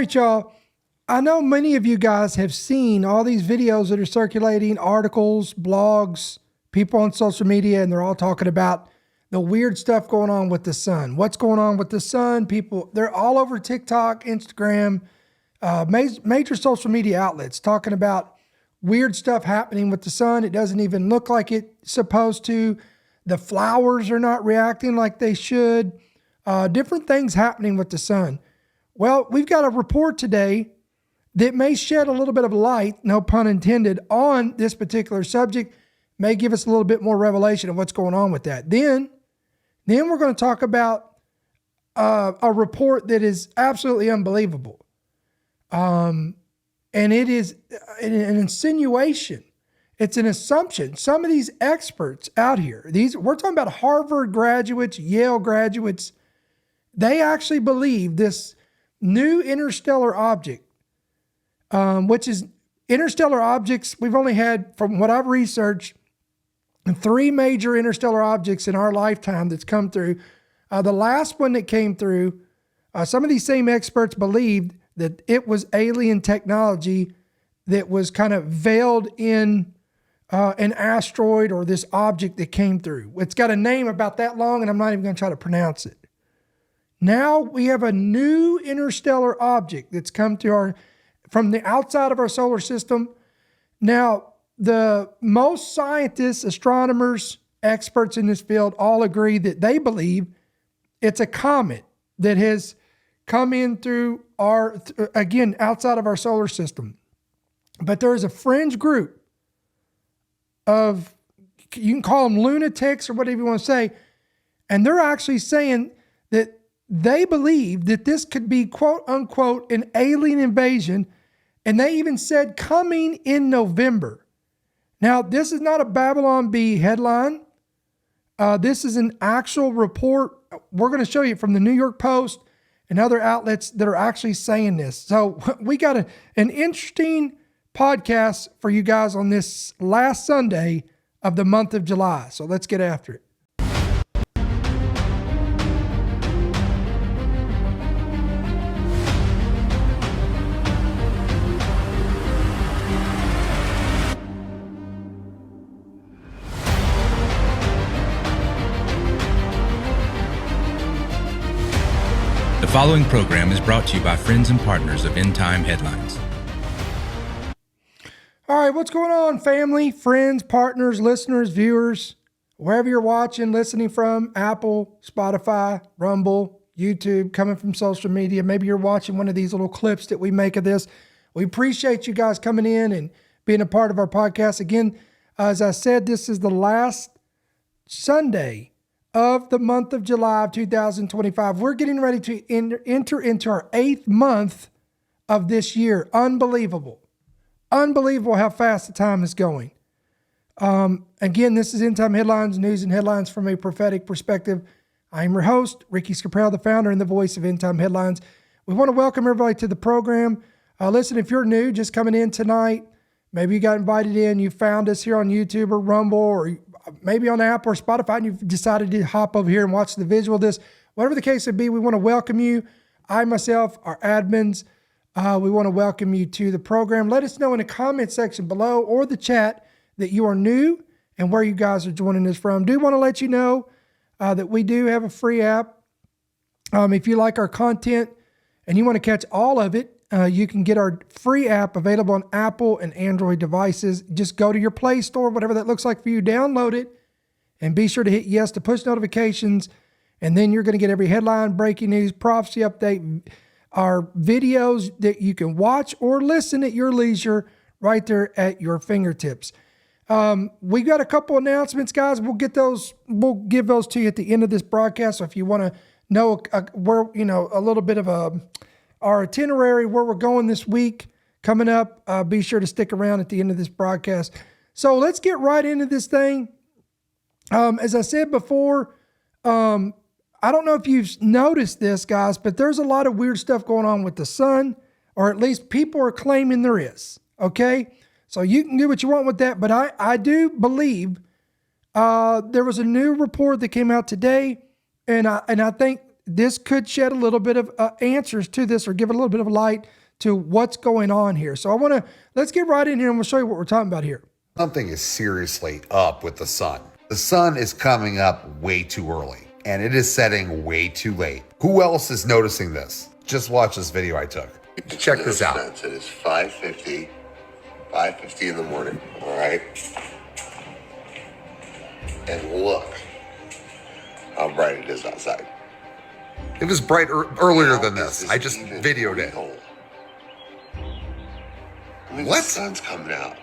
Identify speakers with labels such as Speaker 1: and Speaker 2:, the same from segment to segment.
Speaker 1: right, y'all. I know many of you guys have seen all these videos that are circulating, articles, blogs, people on social media, and they're all talking about the weird stuff going on with the sun. What's going on with the sun? People, they're all over TikTok, Instagram, major social media outlets talking about weird stuff happening with the sun. It doesn't even look like it's supposed to. The flowers are not reacting like they should. Different things happening with the sun. Well, we've got a report today that may shed a little bit of light, no pun intended, on this particular subject, may give us a little bit more revelation of what's going on with that. Then we're going to talk about a report that is absolutely unbelievable. And it is an insinuation. It's an assumption. Some of these experts out here, we're talking about Harvard graduates, Yale graduates, they actually believe this new interstellar object, which is interstellar objects. We've only had, from what I've researched, 3 major interstellar objects in our lifetime that's come through. The last one that came through, some of these same experts believed that it was alien technology that was kind of veiled in an asteroid or this object that came through. It's got a name about that long, and I'm not even going to try to pronounce it. Now we have a new interstellar object that's come to from the outside of our solar system. Now, the most scientists, astronomers, experts in this field all agree that they believe it's a comet that has come in through outside of our solar system. But there is a fringe group of, you can call them lunatics or whatever you want to say, and they're actually saying that they believe that this could be, quote unquote, an alien invasion. And they even said coming in November. Now, this is not a Babylon Bee headline. This is an actual report. We're going to show you from the New York Post and other outlets that are actually saying this. So we got an interesting podcast for you guys on this last Sunday of the month of July. So let's get after it.
Speaker 2: The following program is brought to you by friends and partners of End Time Headlines.
Speaker 1: All right, what's going on, family, friends, partners, listeners, viewers, wherever you're watching, listening from, Apple, Spotify, Rumble, YouTube, coming from social media. Maybe you're watching one of these little clips that we make of this. We appreciate you guys coming in and being a part of our podcast. Again, as I said, this is the last Sunday of the month of July of 2025. We're getting ready to enter into our 8th month of this year. Unbelievable. Unbelievable how fast the time is going. Again, this is End Time Headlines, news and headlines from a prophetic perspective. I'm your host, Ricky Scriptural, the founder and the voice of End Time Headlines. We want to welcome everybody to the program. Listen, if you're new, just coming in tonight, maybe you got invited in, you found us here on YouTube or Rumble or maybe on Apple or Spotify, and you've decided to hop over here and watch the visual of this. Whatever the case may be, we want to welcome you. I, myself, our admins, we want to welcome you to the program. Let us know in the comment section below or the chat that you are new and where you guys are joining us from. Do want to let you know that we do have a free app. If you like our content and you want to catch all of it, you can get our free app available on Apple and Android devices. Just go to your Play Store, whatever that looks like for you, download it, and be sure to hit yes to push notifications. And then you're going to get every headline, breaking news, prophecy update, our videos that you can watch or listen at your leisure right there at your fingertips. We got a couple announcements, guys. We'll give those to you at the end of this broadcast. So if you want to know where, a little bit of our itinerary, where we're going this week coming up, be sure to stick around at the end of this broadcast. So let's get right into this thing. As I said before, I don't know if you've noticed this, guys, but there's a lot of weird stuff going on with the sun, or at least people are claiming there is, okay? So you can do what you want with that, but I do believe there was a new report that came out today, and I think this could shed a little bit of answers to this, or give it a little bit of light to what's going on here. So let's get right in here and we'll show you what we're talking about here.
Speaker 3: Something is seriously up with the sun. The sun is coming up way too early, and it is setting way too late. Who else is noticing this? Just watch this video I took. Check this out.
Speaker 4: It is 5:50 in the morning, all right? And look how bright it is outside.
Speaker 3: It was bright earlier than this. I just videoed it.
Speaker 4: I mean,
Speaker 3: What?
Speaker 4: The sun's coming out.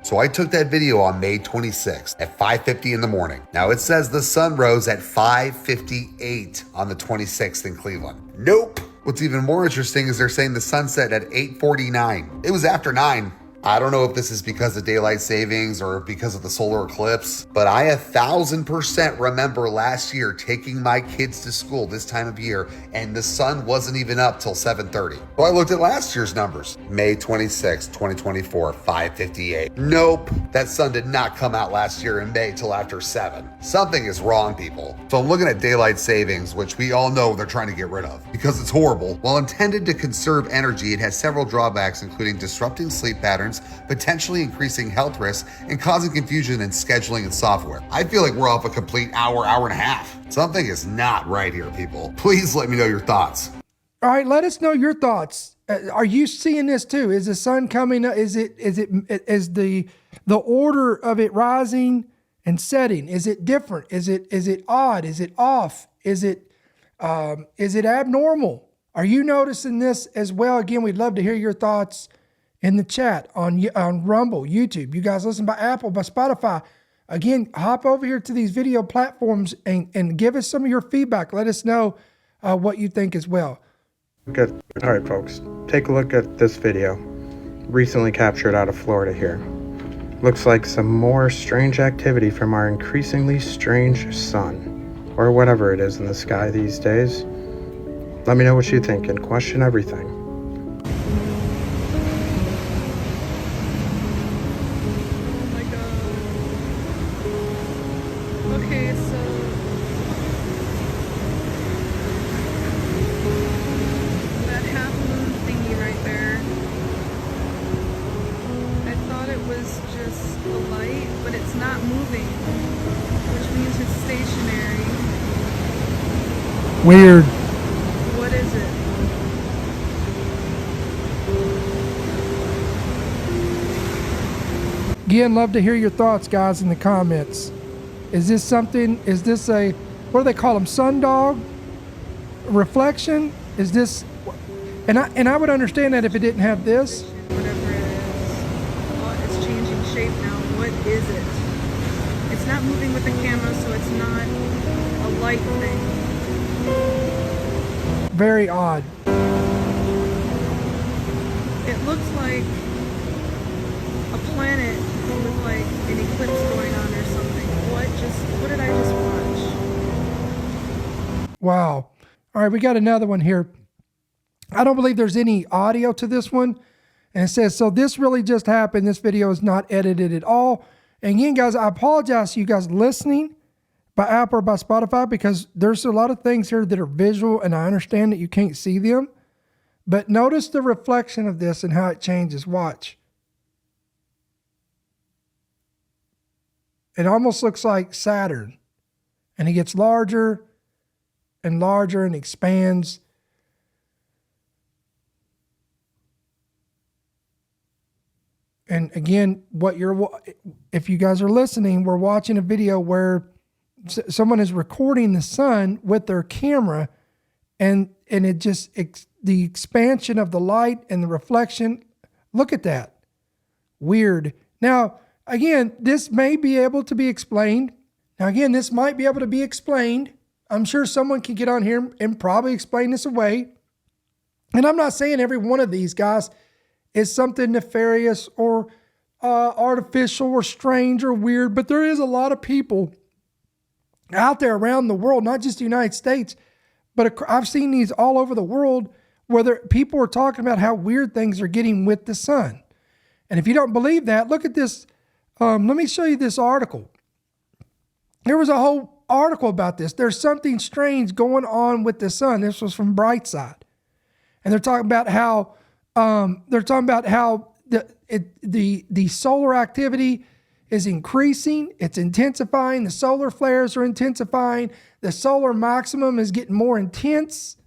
Speaker 3: So I took that video on May 26th at 5:50 in the morning. Now it says the sun rose at 5:58 on the 26th in Cleveland. Nope. What's even more interesting is they're saying the sun set at 8:49. It was after 9. I don't know if this is because of daylight savings or because of the solar eclipse, but I 1,000% remember last year taking my kids to school this time of year and the sun wasn't even up till 7:30. So I looked at last year's numbers. May 26, 2024, 5:58. Nope, that sun did not come out last year in May till after 7. Something is wrong, people. So I'm looking at daylight savings, which we all know they're trying to get rid of because it's horrible. While intended to conserve energy, it has several drawbacks, including disrupting sleep patterns, potentially increasing health risks, and causing confusion in scheduling and software. I feel like we're off a complete hour and a half. Something is not right here, people. Please let me know your thoughts.
Speaker 1: All right, let us know your thoughts. Are you seeing this too? Is the sun coming up? Is the order of it rising and setting? Is it different? Is it odd? Is it off? Is it abnormal? Are you noticing this as well? Again, we'd love to hear your thoughts in the chat on Rumble, YouTube. You guys listen by Apple, by Spotify. Again, hop over here to these video platforms and give us some of your feedback. Let us know what you think as well.
Speaker 5: Good. All right, folks. Take a look at this video. Recently captured out of Florida here. Looks like some more strange activity from our increasingly strange sun, or whatever it is in the sky these days. Let me know what you think and question everything.
Speaker 6: Okay, so that half moon thingy right there, I thought it was just a light, but it's not moving, which means it's stationary.
Speaker 1: Weird.
Speaker 6: What is it?
Speaker 1: Again, love to hear your thoughts, guys, in the comments. Is this something, is this a, what do they call them, sundog? Reflection? Is this, and I would understand that if it didn't have this.
Speaker 6: Whatever it is. Oh, it's changing shape now. What is it? It's not moving with the camera, so it's not a light thing.
Speaker 1: Very odd.
Speaker 6: It looks like a planet with like an eclipse going on or something. What did I just watch?
Speaker 1: Wow. All right, we got another one here. I don't believe there's any audio to this one. And it says, so this really just happened. This video is not edited at all. And again, guys, I apologize to you guys listening by Apple or by Spotify, because there's a lot of things here that are visual and I understand that you can't see them. But notice the reflection of this and how it changes. Watch. It almost looks like Saturn. And it gets larger and larger and expands. And again, if you guys are listening, we're watching a video where someone is recording the sun with their camera, and it just, the expansion of the light and the reflection. Look at that. Weird. Now, again, this may be able to be explained. Now, again, this might be able to be explained. I'm sure someone can get on here and probably explain this away. And I'm not saying every one of these guys is something nefarious or artificial or strange or weird, but there is a lot of people out there around the world, not just the United States, but I've seen these all over the world where people are talking about how weird things are getting with the sun. And if you don't believe that, look at this. Let me show you this article. There was a whole article about this. There's something strange going on with the sun. This was from Brightside. And they're talking about how the solar activity is increasing. It's intensifying. The solar flares are intensifying. The solar maximum is getting more intense.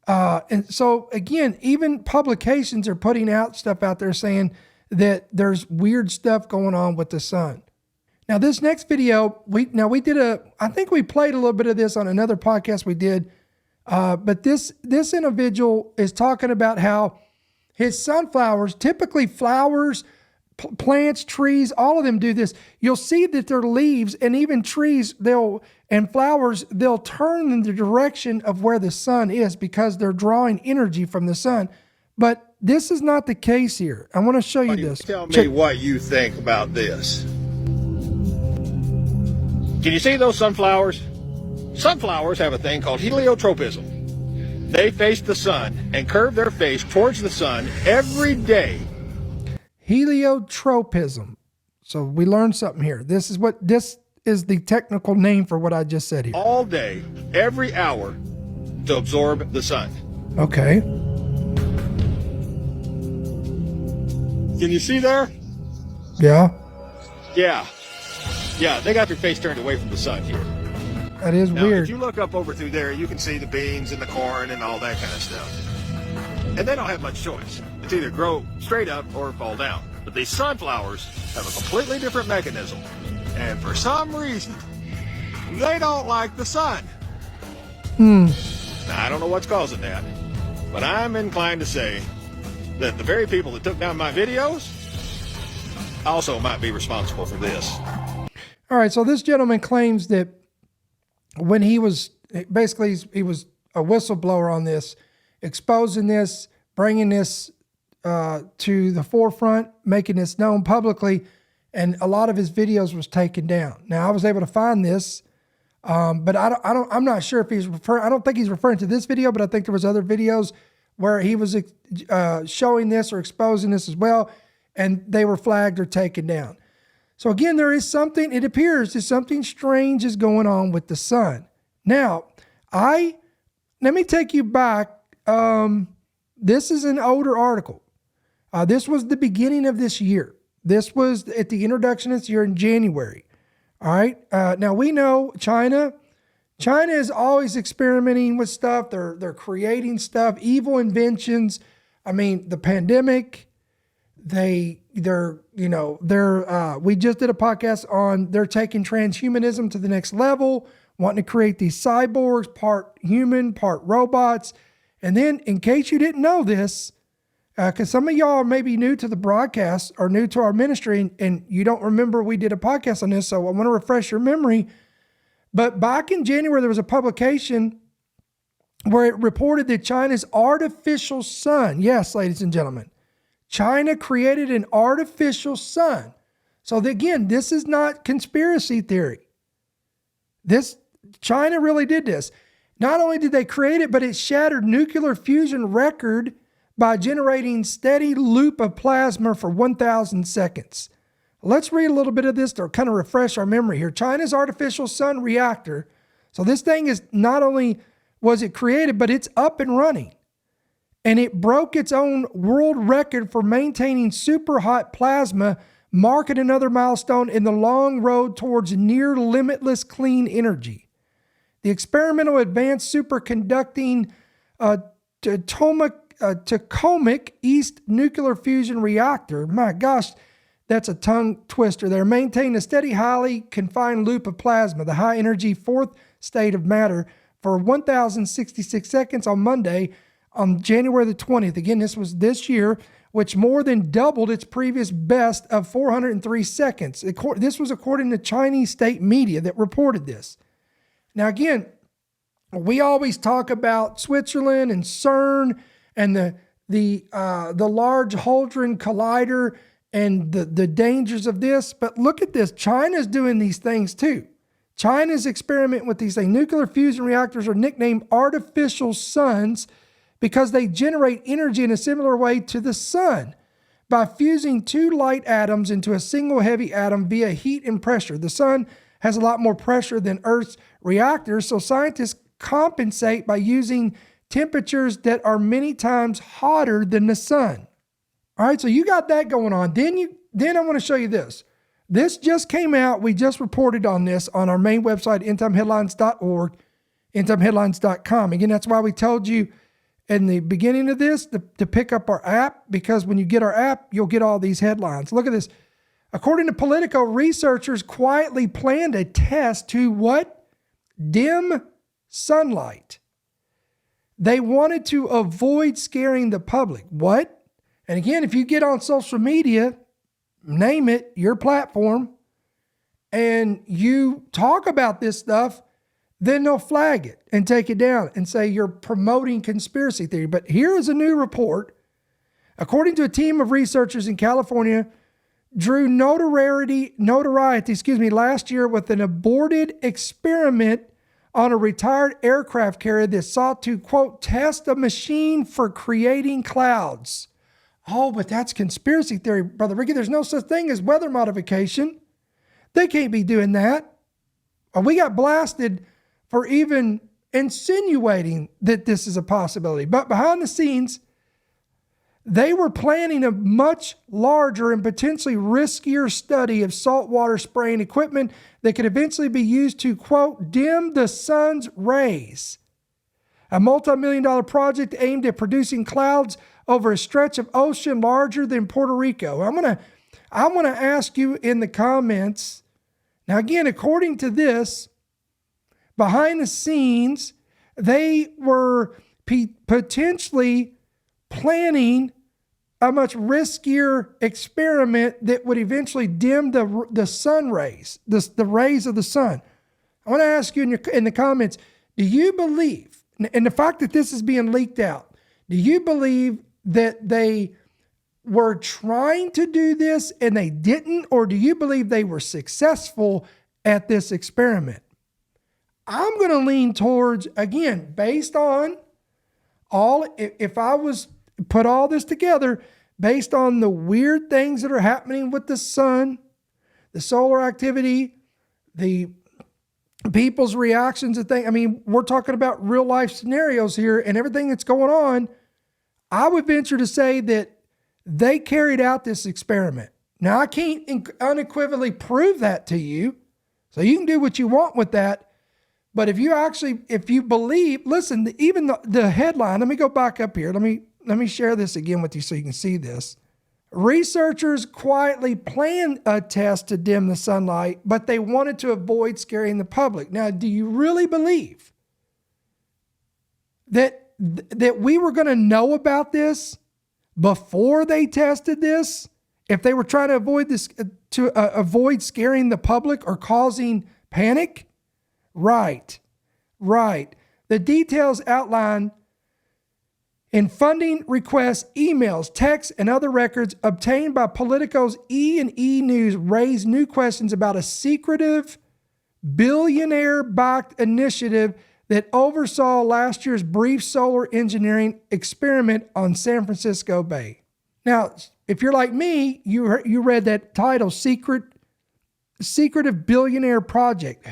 Speaker 1: And so again, even publications are putting out stuff out there saying that there's weird stuff going on with the sun. Now this next video, I think we played a little bit of this on another podcast we did. But this individual is talking about how his sunflowers, typically flowers, plants, trees, all of them do this. You'll see that their leaves and even trees, and flowers, they'll turn in the direction of where the sun is because they're drawing energy from the sun. But this is not the case here. I want to show you this.
Speaker 7: Tell me what you think about this. Can you see those sunflowers? Sunflowers have a thing called heliotropism. They face the sun and curve their face towards the sun every day.
Speaker 1: Heliotropism. So we learned something here. This is the technical name for what I just said here.
Speaker 7: All day, every hour, to absorb the sun.
Speaker 1: Okay.
Speaker 7: Can you see there?
Speaker 1: Yeah.
Speaker 7: Yeah, they got their face turned away from the sun here.
Speaker 1: That is
Speaker 7: Now,
Speaker 1: weird.
Speaker 7: if you look up over through there, you can see the beans and the corn and all that kind of stuff. And they don't have much choice. It's either grow straight up or fall down. But these sunflowers have a completely different mechanism. And for some reason, they don't like the sun. Now, I don't know what's causing that, but I'm inclined to say that the very people that took down my videos also might be responsible for this.
Speaker 1: All right, so this gentleman claims that when he was a whistleblower on this, exposing this, bringing this to the forefront, making this known publicly, and a lot of his videos was taken down. Now I was able to find this, but I'm not sure if he's referring. I don't think he's referring to this video, but I think there was other videos where he was showing this or exposing this as well, and they were flagged or taken down. So again, it appears that something strange is going on with the sun. Now, let me take you back. This is an older article. This was the beginning of this year. This was at the introduction of this year in January. All right. Now we know China is always experimenting with stuff. They're creating stuff, evil inventions. I mean, the pandemic, we just did a podcast on, they're taking transhumanism to the next level, wanting to create these cyborgs, part human, part robots. And then, in case you didn't know this, because some of y'all may be new to the broadcast or new to our ministry, and you don't remember we did a podcast on this, so I want to refresh your memory. But back in January, there was a publication where it reported that China's artificial sun, yes, ladies and gentlemen, China created an artificial sun. So again, this is not conspiracy theory. China really did this. Not only did they create it, but it shattered nuclear fusion record by generating steady loop of plasma for 1,000 seconds. Let's read a little bit of this to kind of refresh our memory here. China's artificial sun reactor. So this thing is not only was it created, but it's up and running. And it broke its own world record for maintaining super hot plasma, marking another milestone in the long road towards near limitless clean energy. The experimental advanced superconducting Taconic East nuclear fusion reactor, my gosh, that's a tongue twister there, maintained a steady, highly confined loop of plasma, the high energy fourth state of matter, for 1,066 seconds on Monday, on January the 20th. Again, this was this year, which more than doubled its previous best of 403 seconds. This was according to Chinese state media that reported this. Now, again, we always talk about Switzerland and CERN and the Large Hadron Collider and the dangers of this. But look at this. China's doing these things too. China's experimenting with these things. Nuclear fusion reactors are nicknamed artificial suns because they generate energy in a similar way to the sun by fusing two light atoms into a single heavy atom via heat and pressure. The sun has a lot more pressure than Earth's reactors, so scientists compensate by using temperatures that are many times hotter than the sun. All right, so you got that going on. Then I want to show you this. This just came out. We just reported on this on our main website, endtimeheadlines.org, endtimeheadlines.com. Again, that's why we told you in the beginning of this to pick up our app, because when you get our app, you'll get all these headlines. Look at this. According to Politico, researchers quietly planned a test to what? Dim sunlight. They wanted to avoid scaring the public. What? And again, if you get on social media, name it, your platform, and you talk about this stuff, then they'll flag it and take it down and say you're promoting conspiracy theory. But here is a new report. According to a team of researchers in California, drew notoriety last year with an aborted experiment on a retired aircraft carrier that sought to, quote, test a machine for creating clouds. Oh, but that's conspiracy theory, Brother Ricky. There's no such thing as weather modification. They can't be doing that. We got blasted for even insinuating that this is a possibility. But behind the scenes, they were planning a much larger and potentially riskier study of saltwater spraying equipment that could eventually be used to, quote, dim the sun's rays. A multi-million-dollar project aimed at producing clouds over a stretch of ocean larger than Puerto Rico. I want to ask you in the comments. Now, again, according to this, behind the scenes, they were potentially planning a much riskier experiment that would eventually dim the sun rays, the rays of the sun. I want to ask you in the comments, do you believe, and the fact that this is being leaked out, do you believe that they were trying to do this and they didn't, or do you believe they were successful at this experiment? I'm going to lean towards, again, based on if I was put all this together, based on the weird things that are happening with the sun, the solar activity, the people's reactions to things. I mean, we're talking about real life scenarios here and everything that's going on. I would venture to say that they carried out this experiment. Now, I can't unequivocally prove that to you, so you can do what you want with that. But if you believe, listen, even the headline, let me go back up here. Let me share this again with you so you can see this. Researchers quietly planned a test to dim the sunlight, but they wanted to avoid scaring the public. Now, do you really believe that we were going to know about this before they tested this? If they were trying to avoid this, to avoid scaring the public or causing panic? Right. The details outlined in funding requests, emails, texts, and other records obtained by Politico's E&E News raised new questions about a secretive, billionaire-backed initiative that oversaw last year's brief solar engineering experiment on San Francisco Bay. Now, if you're like me, you read that title, Secretive Billionaire Project.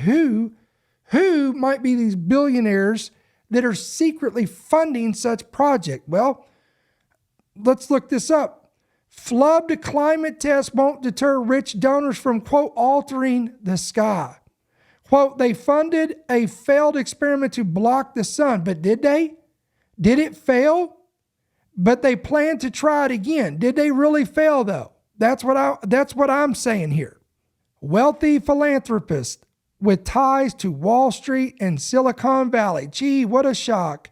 Speaker 1: Who might be these billionaires that are secretly funding such project? Well, let's look this up. Flubbed climate test won't deter rich donors from, quote, altering the sky. Quote, they funded a failed experiment to block the sun, but did they? Did it fail? But they plan to try it again. Did they really fail though? That's what I'm saying here. Wealthy philanthropists with ties to Wall Street and Silicon Valley, gee, what a shock,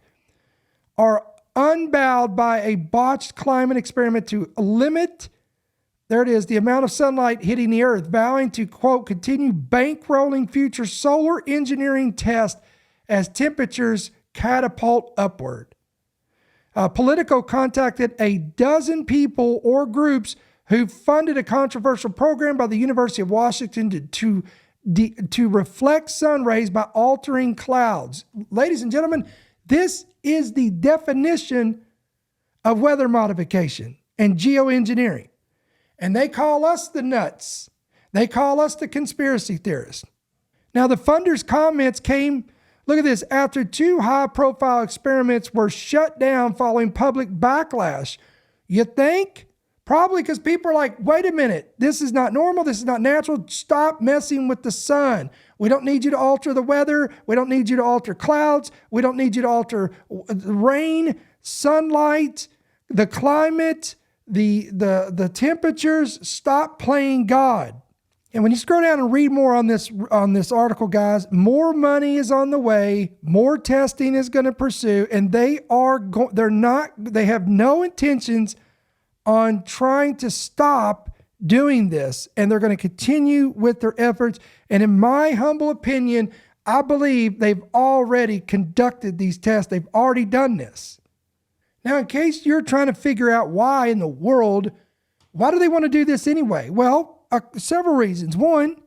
Speaker 1: are unbowed by a botched climate experiment to limit, there it is, the amount of sunlight hitting the earth, vowing to, quote, continue bankrolling future solar engineering tests as temperatures catapult upward. Politico contacted a dozen people or groups who funded a controversial program by the University of Washington to reflect sun rays by altering clouds. Ladies and gentlemen, this is the definition of weather modification and geoengineering. And they call us the nuts. They call us the conspiracy theorists. Now, the funders' comments came, look at this, after 2 high-profile experiments were shut down following public backlash. You think? Probably because people are like, wait a minute, this is not normal, this is not natural, stop messing with the sun. We don't need you to alter the weather, we don't need you to alter clouds, we don't need you to alter rain, sunlight, the climate, the temperatures. Stop playing God. And when you scroll down and read more on this article, guys, more money is on the way, more testing is going to pursue, and they have no intentions on trying to stop doing this, and they're going to continue with their efforts. And in my humble opinion, I believe they've already conducted these tests. They've already done this. Now, in case you're trying to figure out why in the world, why do they want to do this anyway? Well, several reasons. One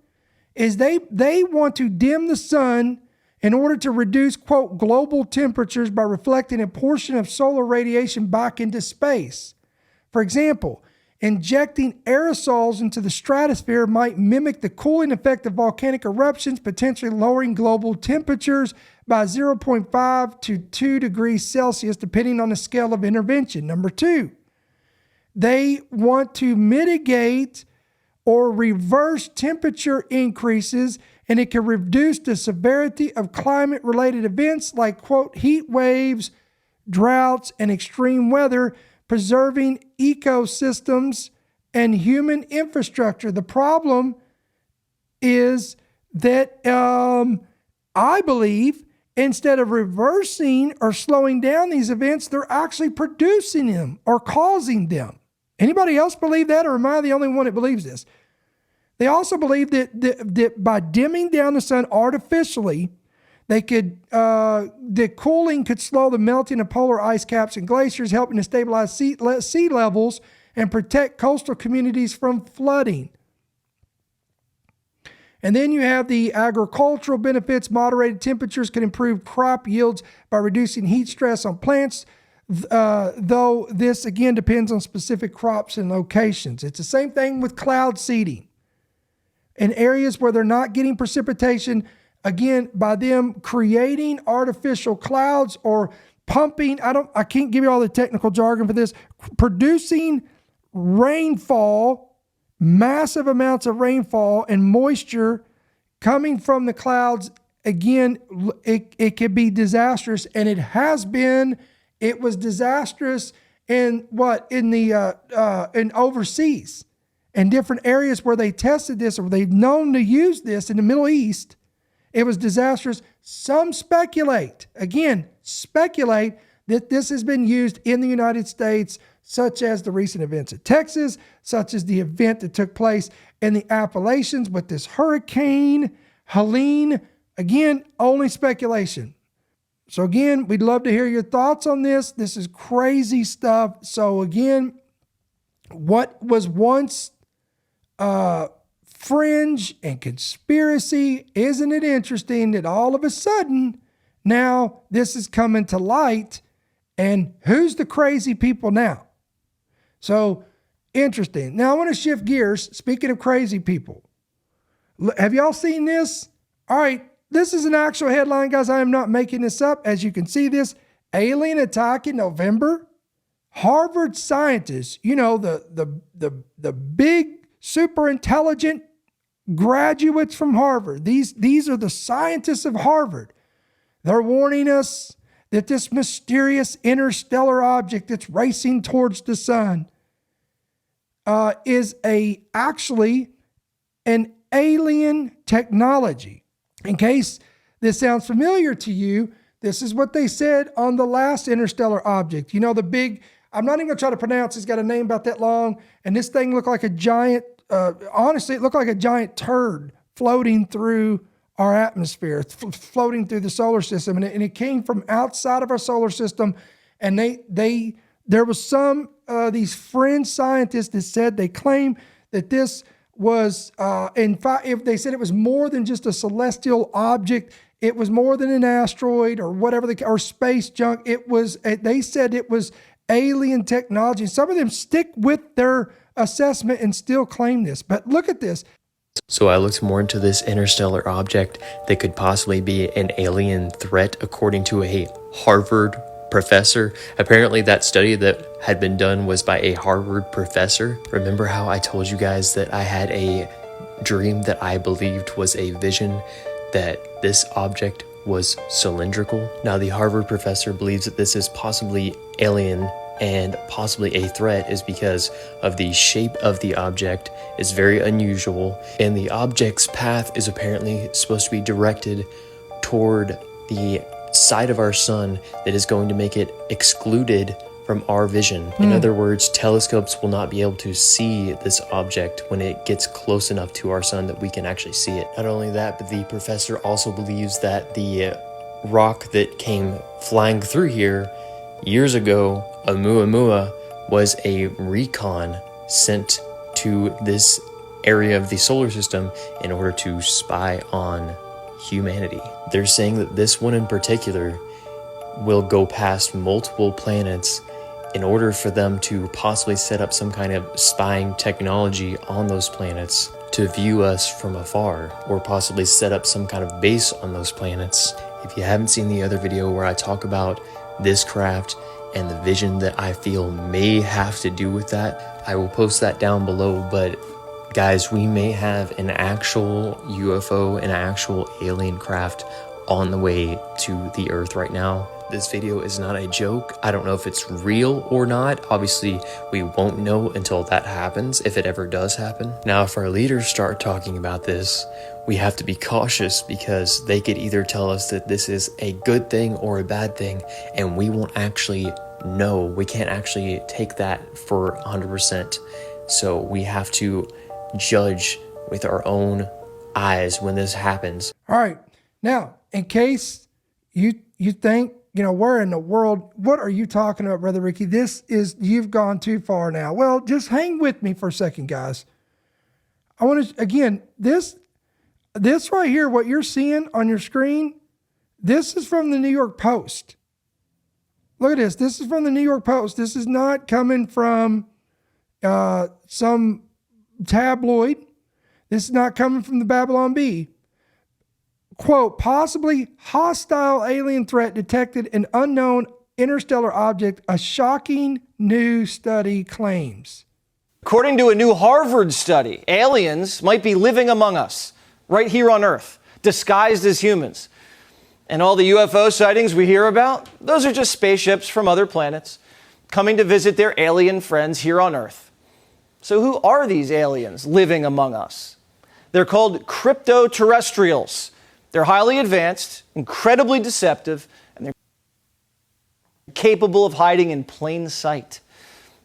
Speaker 1: is they want to dim the sun in order to reduce, quote, global temperatures by reflecting a portion of solar radiation back into space. For example, injecting aerosols into the stratosphere might mimic the cooling effect of volcanic eruptions, potentially lowering global temperatures by 0.5 to 2 degrees Celsius, depending on the scale of intervention. Number 2, they want to mitigate or reverse temperature increases, and it can reduce the severity of climate-related events like, quote, heat waves, droughts, and extreme weather, preserving ecosystems and human infrastructure. The problem is that I believe instead of reversing or slowing down these events, they're actually producing them or causing them. Anybody else believe that, or am I the only one that believes this? They also believe that by dimming down the sun artificially, the cooling could slow the melting of polar ice caps and glaciers, helping to stabilize sea levels and protect coastal communities from flooding. And then you have the agricultural benefits. Moderated temperatures can improve crop yields by reducing heat stress on plants, though this again depends on specific crops and locations. It's the same thing with cloud seeding. In areas where they're not getting precipitation, again, by them creating artificial clouds or pumping, I can't give you all the technical jargon for this, producing rainfall, massive amounts of rainfall and moisture coming from the clouds. Again, it could be disastrous, and it has been. It was disastrous in overseas, in different areas where they tested this or they've known to use this in the Middle East. It was disastrous. Some speculate that this has been used in the United States, such as the recent events in Texas, such as the event that took place in the Appalachians with this hurricane, Helene. Again, only speculation. So again, we'd love to hear your thoughts on this. This is crazy stuff. So again, what was once fringe and conspiracy, isn't it interesting that all of a sudden now this is coming to light, and who's the crazy people now? So interesting. Now I want to shift gears. Speaking of crazy people, have y'all seen this? All right, this is an actual headline, guys. I am not making this up. As you can see, this alien attack in November. Harvard scientists, the big super intelligent graduates from Harvard. These are the scientists of Harvard. They're warning us that this mysterious interstellar object that's racing towards the sun is actually an alien technology. In case this sounds familiar to you, this is what they said on the last interstellar object. You know, the big, I'm not even going to try to pronounce it. It's got a name about that long. And this thing looked like a giant, honestly, it looked like a giant turd floating through our atmosphere, floating through the solar system. And it came from outside of our solar system. And there was some, these fringe scientists that said, they claim that this was, in fact, if they said it was more than just a celestial object, it was more than an asteroid or whatever, or space junk. They said it was alien technology. Some of them stick with their assessment and still claim this. But look at this.
Speaker 8: So I looked more into this interstellar object that could possibly be an alien threat, according to a Harvard professor. Apparently that study that had been done was by a Harvard professor. Remember how I told you guys that I had a dream that I believed was a vision, that this object was cylindrical? Now the Harvard professor believes that this is possibly alien and possibly a threat is because of the shape of the object is very unusual, and the object's path is apparently supposed to be directed toward the side of our sun that is going to make it excluded from our vision. In other words, telescopes will not be able to see this object when it gets close enough to our sun that we can actually see it. Not only that, but the professor also believes that the rock that came flying through here years ago, Oumuamua, was a recon sent to this area of the solar system in order to spy on humanity. They're saying that this one in particular will go past multiple planets in order for them to possibly set up some kind of spying technology on those planets to view us from afar, or possibly set up some kind of base on those planets. If you haven't seen the other video where I talk about this craft and the vision that I feel may have to do with that, I will post that down below. But guys, we may have an actual UFO, an actual alien craft on the way to the Earth right now. This video is not a joke. I don't know if it's real or not. Obviously, we won't know until that happens, if it ever does happen. Now, if our leaders start talking about this, we have to be cautious, because they could either tell us that this is a good thing or a bad thing, and we won't actually know. We can't actually take that for 100%. So we have to judge with our own eyes when this happens.
Speaker 1: All right. Now, in case you think, where in the world, what are you talking about, Brother Ricky? You've gone too far now. Well, just hang with me for a second, guys. I want to, again, this right here, what you're seeing on your screen, this is from the New York Post. Look at this. This is from the New York Post. This is not coming from some tabloid. This is not coming from the Babylon Bee. Quote, possibly hostile alien threat detected in unknown interstellar object, a shocking new study claims.
Speaker 9: According to a new Harvard study, aliens might be living among us, right here on Earth, disguised as humans. And all the UFO sightings we hear about, those are just spaceships from other planets coming to visit their alien friends here on Earth. So who are these aliens living among us? They're called crypto-terrestrials. They're highly advanced, incredibly deceptive, and they're capable of hiding in plain sight.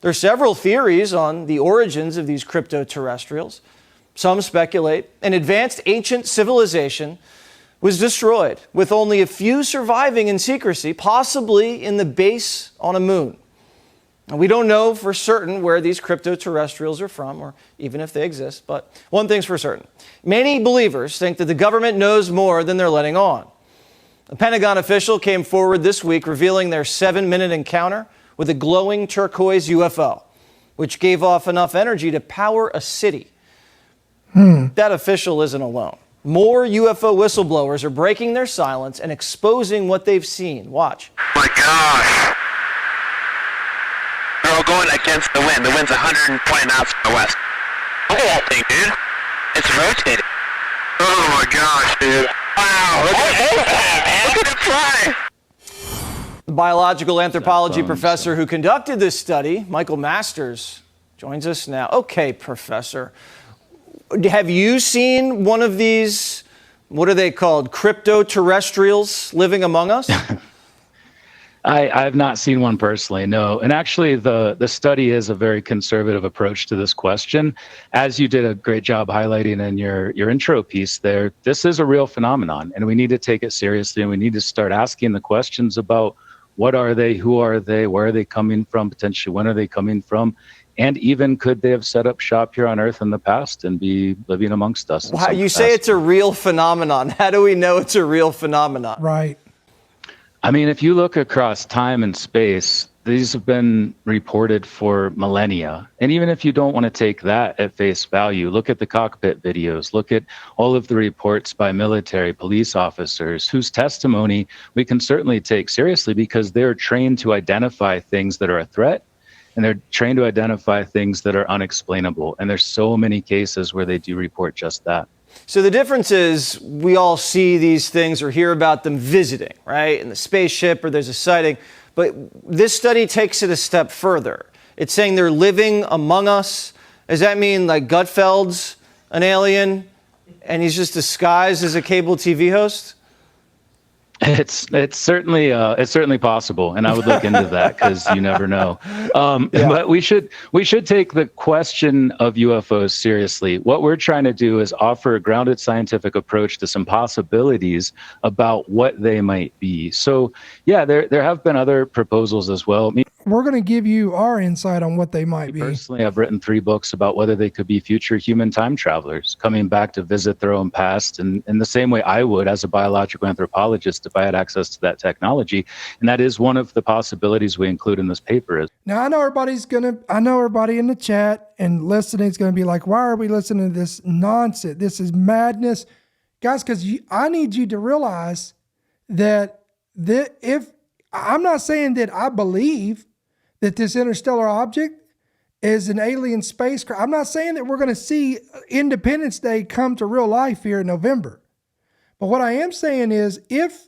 Speaker 9: There are several theories on the origins of these crypto-terrestrials. Some speculate an advanced ancient civilization was destroyed, with only a few surviving in secrecy, possibly in the base on a moon. Now, we don't know for certain where these crypto-terrestrials are from, or even if they exist, but one thing's for certain. Many believers think that the government knows more than they're letting on. A Pentagon official came forward this week revealing their 7-minute encounter with a glowing turquoise UFO, which gave off enough energy to power a city. That official isn't alone. More UFO whistleblowers are breaking their silence and exposing what they've seen. Watch.
Speaker 10: Oh my gosh. They're all going against the wind. The wind's 120 knots from the west. Look at that thing, dude. It's rotating. Oh my gosh, dude. Wow. Look at it fly.
Speaker 9: The biological anthropology professor who conducted this study, Michael Masters, joins us now. Okay, professor. Have you seen one of these, what are they called, crypto-terrestrials living among us?
Speaker 11: I have not seen one personally, no. And actually, the study is a very conservative approach to this question. As you did a great job highlighting in your intro piece there, this is a real phenomenon, and we need to take it seriously, and we need to start asking the questions about what are they, who are they, where are they coming from, potentially when are they coming from, and even could they have set up shop here on Earth in the past and be living amongst us?
Speaker 9: Wow, you say it's a real phenomenon. How do we know it's a real phenomenon?
Speaker 1: Right.
Speaker 11: I mean, if you look across time and space, these have been reported for millennia. And even if you don't want to take that at face value, look at the cockpit videos, look at all of the reports by military police officers whose testimony we can certainly take seriously because they're trained to identify things that are a threat, and they're trained to identify things that are unexplainable. And there's so many cases where they do report just that.
Speaker 9: So the difference is we all see these things or hear about them visiting, right? In the spaceship, or there's a sighting. But this study takes it a step further. It's saying they're living among us. Does that mean like Gutfeld's an alien and he's just disguised as a cable TV host?
Speaker 11: It's certainly possible, and I would look into that because you never know. But we should take the question of UFOs seriously. What we're trying to do is offer a grounded scientific approach to some possibilities about what they might be. So, yeah, there have been other proposals as well.
Speaker 1: We're going to give you our insight on what they might be.
Speaker 11: Personally, I've written 3 books about whether they could be future human time travelers coming back to visit their own past, and in the same way I would as a biological anthropologist if I had access to that technology. And that is one of the possibilities we include in this paper.
Speaker 1: Now, I know everybody in the chat and listening is going to be like, why are we listening to this nonsense? This is madness. Guys, because I need you to realize that if I'm not saying that I believe that this interstellar object is an alien spacecraft. I'm not saying that we're going to see Independence Day come to real life here in November. But what I am saying is if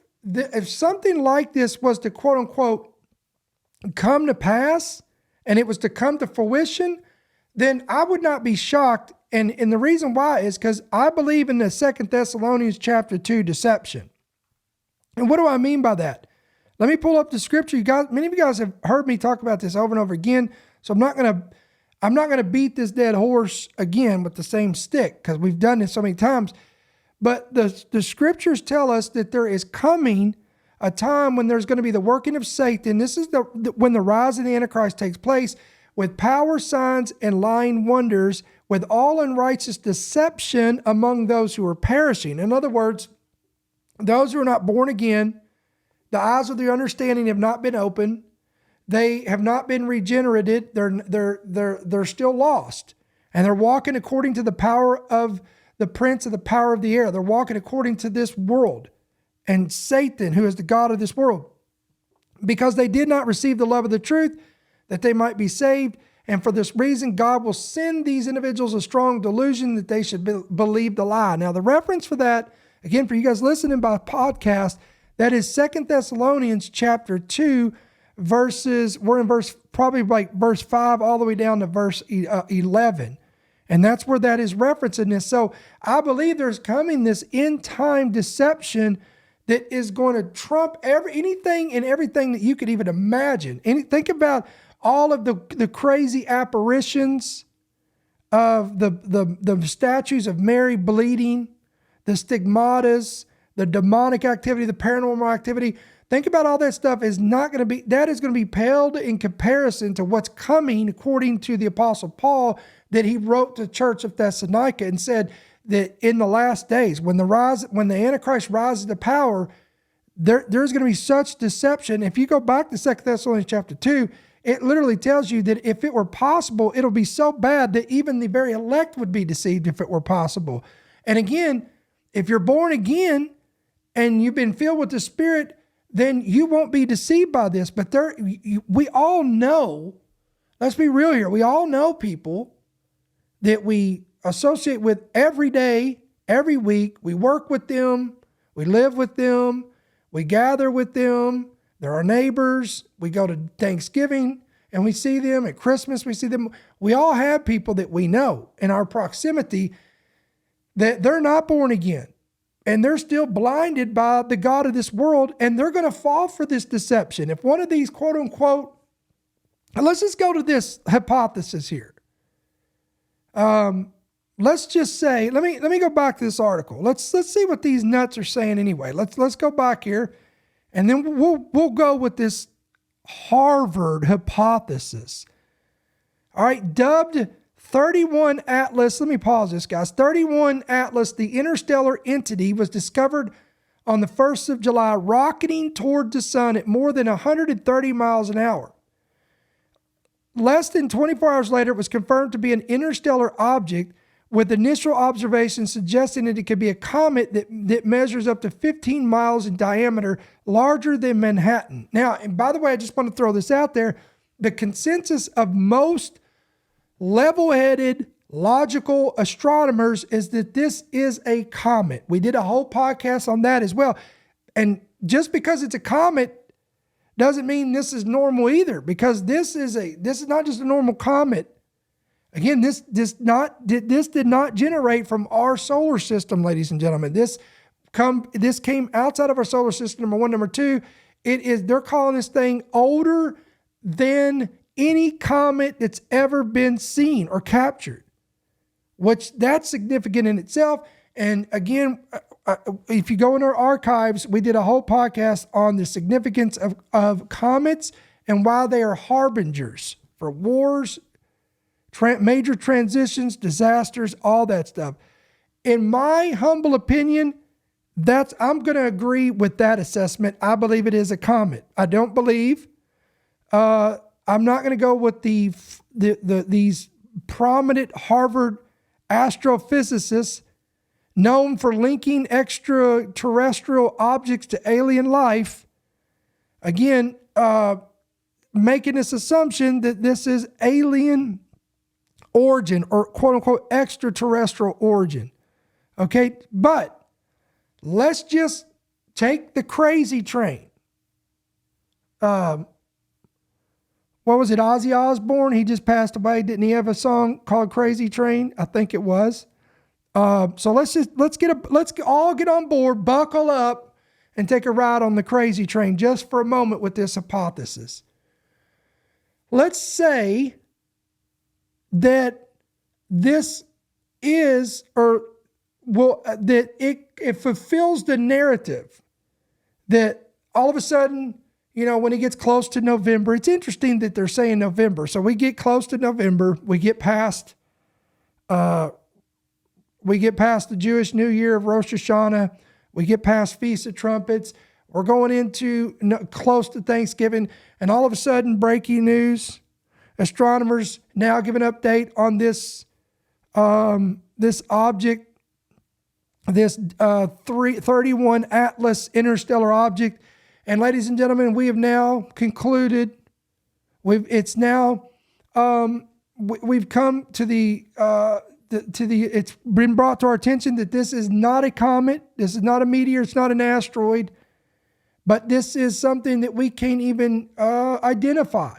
Speaker 1: something like this was to quote unquote come to pass and it was to come to fruition, then I would not be shocked. And the reason why is because I believe in the 2 Thessalonians chapter 2 deception. And what do I mean by that? Let me pull up the scripture. You guys, many of you guys have heard me talk about this over and over again. So I'm not gonna beat this dead horse again with the same stick because we've done this so many times. But the scriptures tell us that there is coming a time when there's going to be the working of Satan. This is when the rise of the Antichrist takes place with power, signs, and lying wonders, with all unrighteous deception among those who are perishing. In other words, those who are not born again, the eyes of their understanding have not been opened. They have not been regenerated. They're still lost. And they're walking according to the power of the prince of the power of the air. They're walking according to this world and Satan, who is the God of this world. Because they did not receive the love of the truth, that they might be saved. And for this reason, God will send these individuals a strong delusion that they should believe the lie. Now, the reference for that, again, for you guys listening by podcast, that is 2 Thessalonians chapter 2, we're in verse 5 all the way down to verse 11. And that's where that is referencing this. So I believe there's coming this end time deception that is going to trump anything and everything that you could even imagine. Think about all of the crazy apparitions of the statues of Mary bleeding, the stigmatas, the demonic activity, the paranormal activity. Think about all that stuff is going to be paled in comparison to what's coming, according to the Apostle Paul, that he wrote to the church of Thessalonica and said that in the last days, when the Antichrist rises to power, there's going to be such deception. If you go back to 2 Thessalonians chapter 2, it literally tells you that if it were possible, it'll be so bad that even the very elect would be deceived if it were possible. And again, if you're born again, and you've been filled with the Spirit, then you won't be deceived by this. But we all know, let's be real here, we all know people that we associate with every day, every week. We work with them, we live with them, we gather with them. They're our neighbors. We go to Thanksgiving and we see them. At Christmas, we see them. We all have people that we know in our proximity that they're not born again. And they're still blinded by the God of this world, and they're going to fall for this deception. If one of these quote unquote, let's just go to this hypothesis here. Let's just say, let me go back to this article. Let's see what these nuts are saying anyway. Let's go back here, and then we'll go with this Harvard hypothesis. All right, dubbed 31 Atlas, let me pause this, guys. 31 Atlas, the interstellar entity, was discovered on the 1st of July, rocketing toward the sun at more than 130 miles an hour. less than 24 hours later, it was confirmed to be an interstellar object with initial observations suggesting that it could be a comet that measures up to 15 miles in diameter, larger than Manhattan. Now, and by the way, I just want to throw this out there. The consensus of most level-headed, logical astronomers is that this is a comet. We did a whole podcast on that as well. And just because it's a comet doesn't mean this is normal either, because this is not just a normal comet. Again, this did not generate from our solar system, ladies and gentlemen. This came outside of our solar system, number one. Number two, they're calling this thing older than any comet that's ever been seen or captured, which that's significant in itself. And again, if you go in our archives, we did a whole podcast on the significance of comets and why they are harbingers for wars, major transitions, disasters, all that stuff. In my humble opinion, I'm going to agree with that assessment. I believe it is a comet. I don't believe. I'm not going to go with these prominent Harvard astrophysicists known for linking extraterrestrial objects to alien life. Again, making this assumption that this is alien origin or quote unquote extraterrestrial origin. Okay, but let's just take the crazy train. What was it? Ozzy Osbourne? He just passed away. Didn't he have a song called Crazy Train? I think it was. So let's all get on board, buckle up, and take a ride on the crazy train just for a moment with this hypothesis. Let's say that this is, that it fulfills the narrative that all of a sudden, when it gets close to November, it's interesting that they're saying November. So we get close to November, we get past the Jewish New Year of Rosh Hashanah, we get past Feast of Trumpets, we're going into close to Thanksgiving, and all of a sudden, breaking news, astronomers now give an update on this object, this 31 Atlas interstellar object. And ladies and gentlemen, we have now concluded. It's been brought to our attention that this is not a comet, this is not a meteor, it's not an asteroid, but this is something that we can't even identify.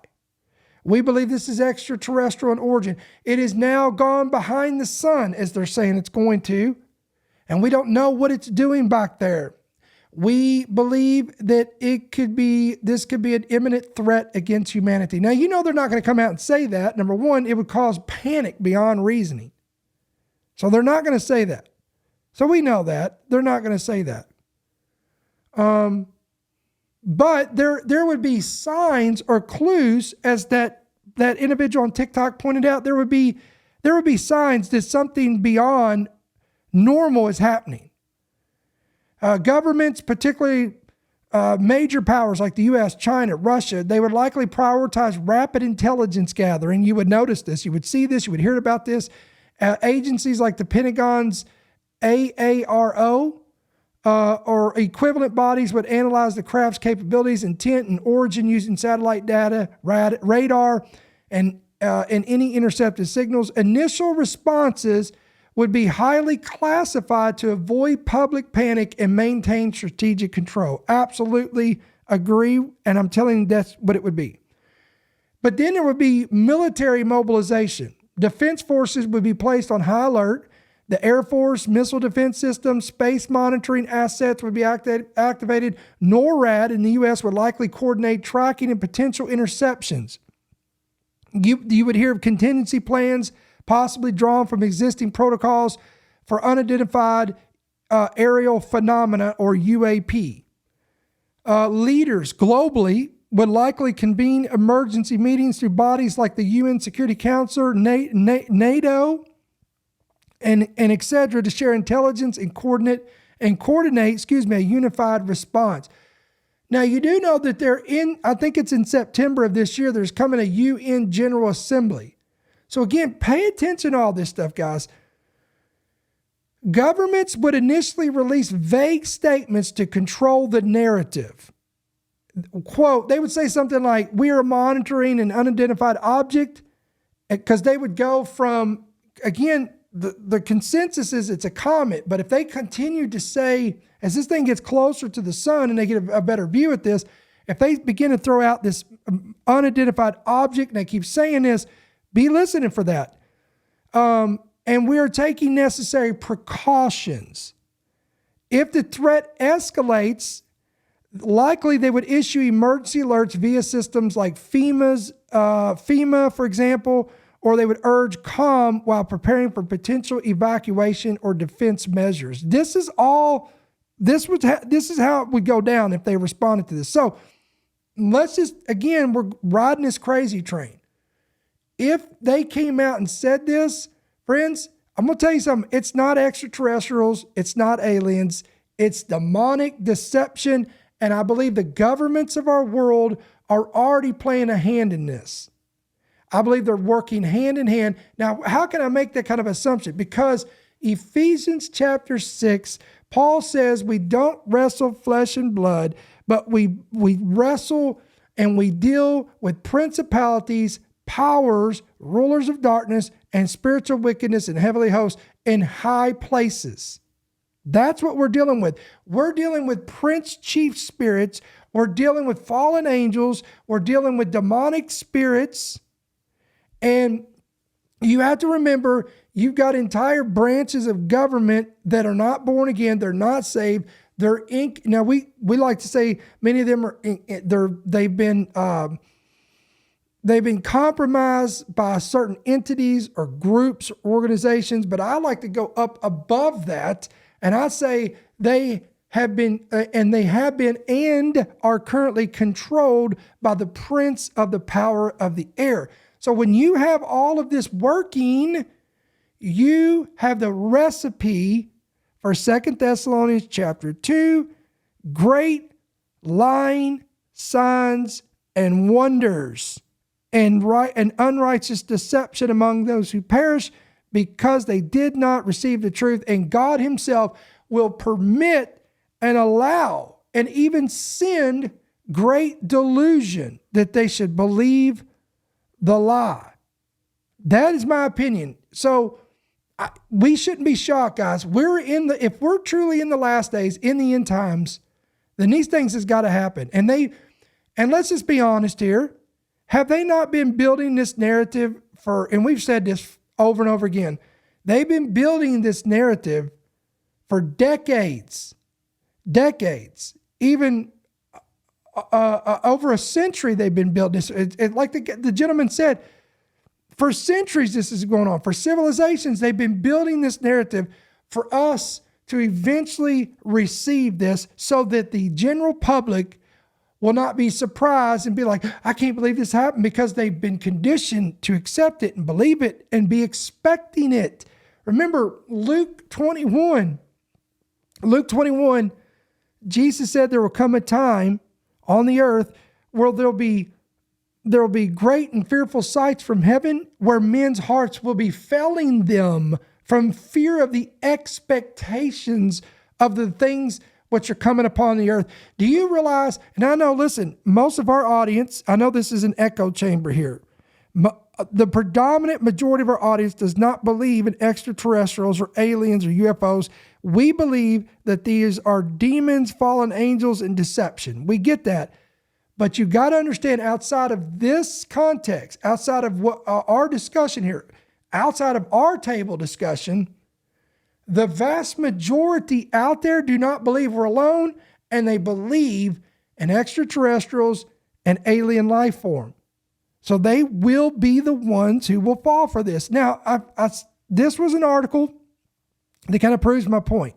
Speaker 1: We believe this is extraterrestrial in origin. It is now gone behind the sun, as they're saying it's going to, and we don't know what it's doing back there. We believe that this could be an imminent threat against humanity. Now, they're not going to come out and say that. Number one, it would cause panic beyond reasoning. So they're not going to say that. So we know that. They're not going to say that. But there would be signs or clues, as that individual on TikTok pointed out, there would be signs that something beyond normal is happening. Governments, particularly major powers like the U.S., China, Russia, they would likely prioritize rapid intelligence gathering. You would notice this. You would see this. You would hear about this. Agencies like the Pentagon's AARO or equivalent bodies would analyze the craft's capabilities, intent, and origin using satellite data, radar, and any intercepted signals. Initial responses would be highly classified to avoid public panic and maintain strategic control. Absolutely agree, and I'm telling you that's what it would be. But then there would be military mobilization. Defense forces would be placed on high alert. The Air Force, missile defense systems, space monitoring assets would be activated. NORAD in the U.S. would likely coordinate tracking and potential interceptions. You would hear of contingency plans possibly drawn from existing protocols for unidentified aerial phenomena, or UAP. Leaders globally would likely convene emergency meetings through bodies like the UN Security Council, NATO, and etc. to share intelligence and coordinate a unified response. Now, you do know that I think it's in September of this year, there's coming a UN General Assembly. So again, pay attention to all this stuff, guys. Governments would initially release vague statements to control the narrative. Quote, they would say something like, we are monitoring an unidentified object, because they would go from, again, the consensus is it's a comet, but if they continue to say, as this thing gets closer to the sun and they get a better view at this, if they begin to throw out this unidentified object and they keep saying this, be listening for that. And we are taking necessary precautions. If the threat escalates, likely they would issue emergency alerts via systems like FEMA, for example, or they would urge calm while preparing for potential evacuation or defense measures. This is how it would go down if they responded to this. So let's just, again, we're riding this crazy train. If they came out and said this, friends, I'm going to tell you something. It's not extraterrestrials. It's not aliens. It's demonic deception. And I believe the governments of our world are already playing a hand in this. I believe they're working hand in hand. Now, how can I make that kind of assumption? Because Ephesians chapter 6, Paul says we don't wrestle flesh and blood, but we wrestle and we deal with principalities, powers, rulers of darkness, and spiritual wickedness in heavenly hosts in high places. That's what we're dealing with. We're dealing with prince chief spirits. We're dealing with fallen angels. We're dealing with demonic spirits. And you have to remember, you've got entire branches of government that are not born again. They're not saved. They're now we like to say many of them are they've been compromised by certain entities or groups, organizations. But I like to go up above that, and I say they have been and are currently controlled by the prince of the power of the air. So when you have all of this working, you have the recipe for 2 Thessalonians chapter 2, great lying signs and wonders and unrighteous deception among those who perish because they did not receive the truth. And God himself will permit and allow and even send great delusion that they should believe the lie. That is my opinion. So we shouldn't be shocked, guys. If we're truly in the last days, in the end times, then these things has got to happen. And let's just be honest here. Have they not been building this narrative and we've said this over and over again, they've been building this narrative for decades, even over a century they've been building this. Like the gentleman said, for centuries this is going on. For civilizations, they've been building this narrative for us to eventually receive this so that the general public will not be surprised and be like, I can't believe this happened, because they've been conditioned to accept it and believe it and be expecting it. Remember Luke 21, Jesus said there will come a time on the earth where there will be great and fearful sights from heaven, where men's hearts will be failing them from fear of the expectations of the things which are coming upon the earth. Do you realize, and I know, listen, most of our audience, I know this is an echo chamber here. The predominant majority of our audience does not believe in extraterrestrials or aliens or UFOs. We believe that these are demons, fallen angels, and deception. We get that. But you got to understand, outside of this context, outside of what our discussion here, outside of our table discussion, the vast majority out there do not believe we're alone, and they believe in extraterrestrials and alien life form. So they will be the ones who will fall for this. Now, this was an article that kind of proves my point.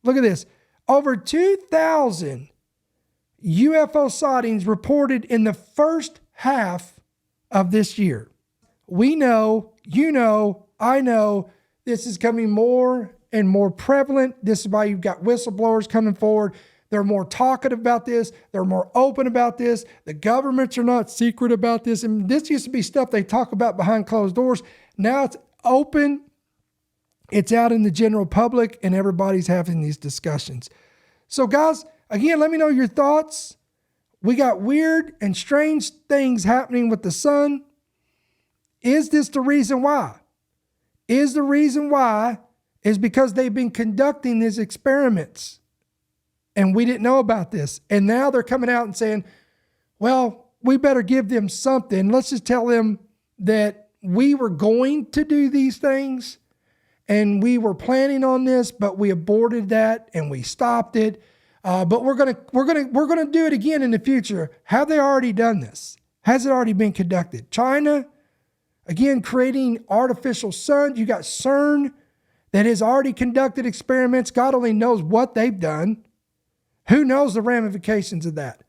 Speaker 1: Look at this. Over 2,000 UFO sightings reported in the first half of this year. We know, you know, I know, this is coming more and more prevalent. This is why you've got whistleblowers coming forward. They're more talkative about this. They're more open about this. The governments are not secret about this. And this used to be stuff they talk about behind closed doors. Now it's open. It's out in the general public and everybody's having these discussions. So guys, again, let me know your thoughts. We got weird and strange things happening with the sun. Is this the reason why? Is the reason why is because they've been conducting these experiments and we didn't know about this. And now they're coming out and saying, well, we better give them something. Let's just tell them that we were going to do these things and we were planning on this, but we aborted that and we stopped it. But we're gonna do it again in the future. Have they already done this? Has it already been conducted? China, again, creating artificial suns. You got CERN that has already conducted experiments. God only knows what they've done. Who knows the ramifications of that?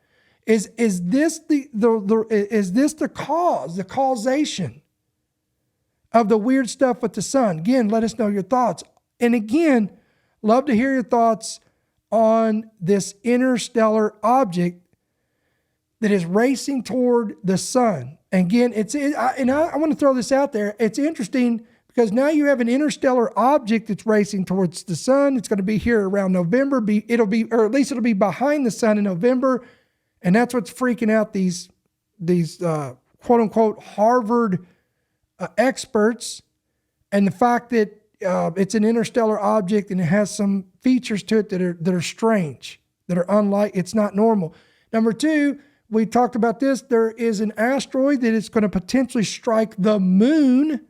Speaker 1: Is this the cause, the causation of the weird stuff with the sun? Again, let us know your thoughts. And again, love to hear your thoughts on this interstellar object that is racing toward the sun. And again, I want to throw this out there. It's interesting because now you have an interstellar object that's racing towards the sun. It's going to be here around November. It'll be behind the sun in November. And that's what's freaking out these quote unquote Harvard experts. And the fact that it's an interstellar object and it has some features to it that are strange, that are unlike, it's not normal. Number two, we talked about this. There is an asteroid that is going to potentially strike the moon.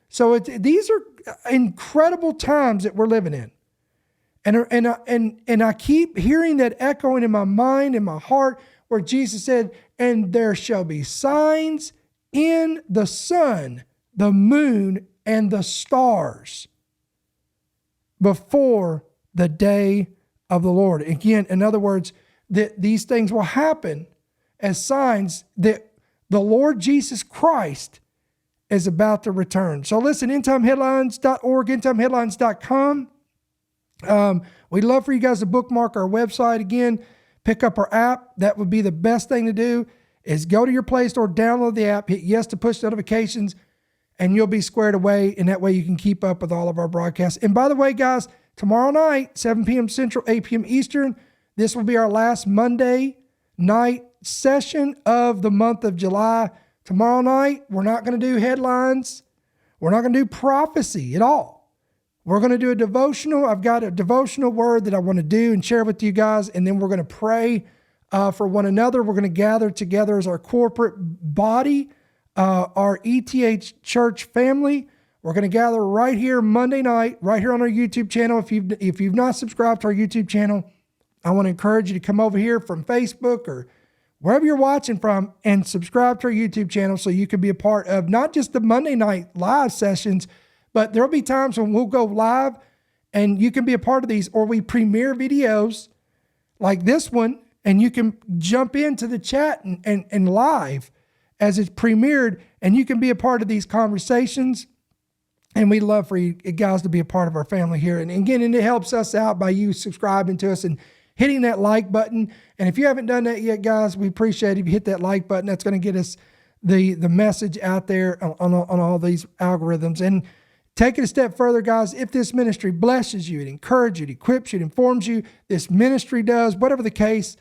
Speaker 1: So these are incredible times that we're living in. And I keep hearing that echoing in my mind, in my heart, where Jesus said, and there shall be signs in the sun, the moon, and the stars before the day of the Lord. Again, in other words, that these things will happen as signs that the Lord Jesus Christ is about to return. So listen, endtimeheadlines.org, endtimeheadlines.com. We'd love for you guys to bookmark our website. Again, pick up our app. That would be the best thing to do, is go to your Play Store, download the app, hit yes to push notifications, and you'll be squared away. And that way you can keep up with all of our broadcasts. And by the way, guys, tomorrow night, 7 p.m. Central, 8 p.m. Eastern, this will be our last Monday night session of the month of July. Tomorrow night, we're not going to do headlines. We're not going to do prophecy at all. We're going to do a devotional. I've got a devotional word that I want to do and share with you guys. And then we're going to pray for one another. We're going to gather together as our corporate body, our ETH church family. We're going to gather right here Monday night, right here on our YouTube channel. If you've not subscribed to our YouTube channel, I want to encourage you to come over here from Facebook or wherever you're watching from and subscribe to our YouTube channel so you can be a part of not just the Monday night live sessions, but there'll be times when we'll go live and you can be a part of these, or we premiere videos like this one and you can jump into the chat and live as it's premiered, and you can be a part of these conversations. And we'd love for you guys to be a part of our family here. And again, it helps us out by you subscribing to us and hitting that like button. And if you haven't done that yet, guys, we appreciate it if you hit that like button. That's going to get us the message out there on all these algorithms. And take it a step further, guys. If this ministry blesses you, it encourages you, it equips you, it informs you, this ministry does, whatever the case,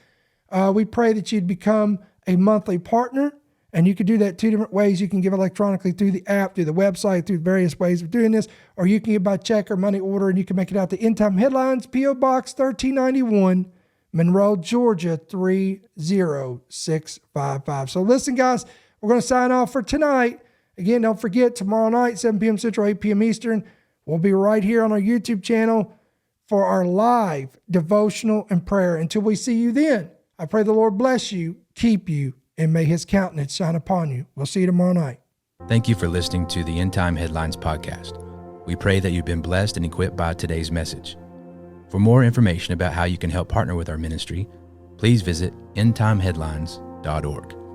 Speaker 1: we pray that you'd become a monthly partner. And you can do that two different ways. You can give electronically through the app, through the website, through various ways of doing this, or you can give by check or money order, and you can make it out to End Time Headlines, P.O. Box 1391, Monroe, Georgia 30655. So listen, guys, we're going to sign off for tonight. Again, don't forget, tomorrow night, 7 p.m. Central, 8 p.m. Eastern, we'll be right here on our YouTube channel for our live devotional and prayer. Until we see you then, I pray the Lord bless you, keep you, and may his countenance shine upon you. We'll see you tomorrow night.
Speaker 2: Thank you for listening to the End Time Headlines podcast. We pray that you've been blessed and equipped by today's message. For more information about how you can help partner with our ministry, please visit endtimeheadlines.org.